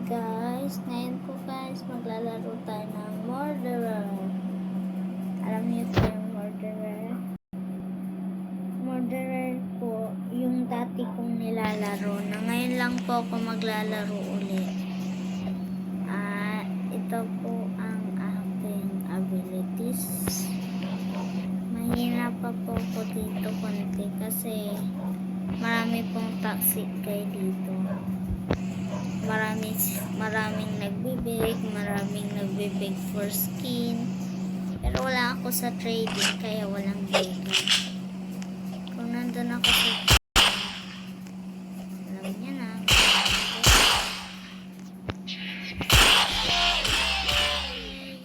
guys, ngayon po guys, maglalaro tayo ng Murderer. Alam niyo po yung Murderer? Murderer po, yung dati kong nilalaro na ngayon lang po ako maglalaro ulit. Ito po ang aking abilities. Mahina pa po ako dito konti kasi marami pong toxic guy dito. Maraming nagbibig, maraming nagbibig for skin. Pero wala ako sa trading kaya walang bigay. Kung nandun ako sa alam niya na.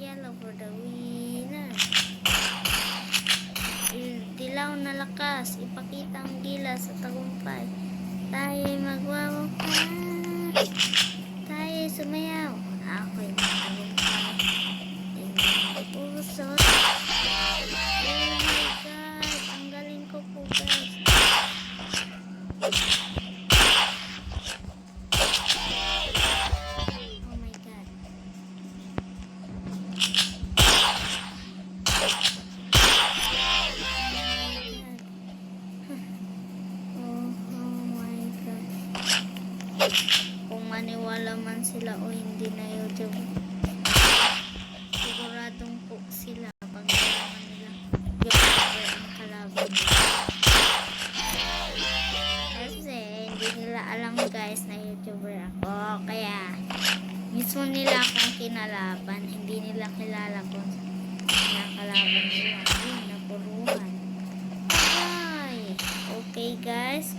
Yellow for the winner. Dilaw na lakas, ipakita ang gilas sa tagumpay. Tayo'y magwawakay. Tayo sumayaw. Ako'y magtagumpay. Tingnan puso. Oh my God. Ang galing ko po guys. Oh my God. Kung maniwala man sila o hindi na YouTube, siguradong po sila pag nalaman nila YouTuber ang kalaban nila. Kasi hindi nila alam guys na YouTuber ako, kaya mismo nila akong kinalaban, hindi nila kilala kung nakalaban nila. Ayun, napuruhan. Okay guys,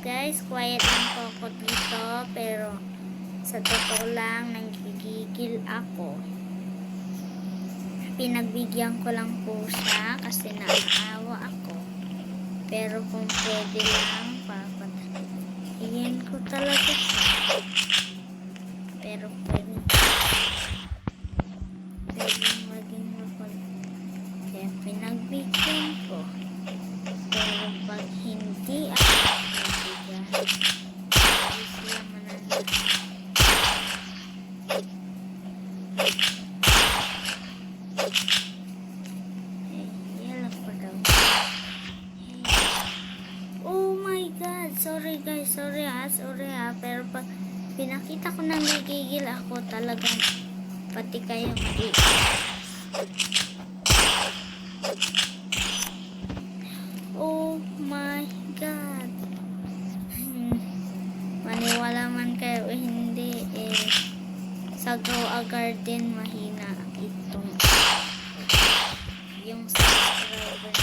quiet lang po ako dito, pero sa totoo lang, nanggigigil ako. Pinagbigyan ko lang po siya kasi naawa ako. Pero kung pwede lang, papatayin ko talaga siya. Pero pwede maging mapag. Kaya pinagbigyan ko. Pero pag hindi ako nagbigyan, hindi sila mananalo. Oh my God, sorry guys, sorry ha, pero pag pinakita ko na nagigil ako talagang pati kayo oh my God. Maniwala man kayo o hindi, sa Go A Garden mahina itong yung subscriber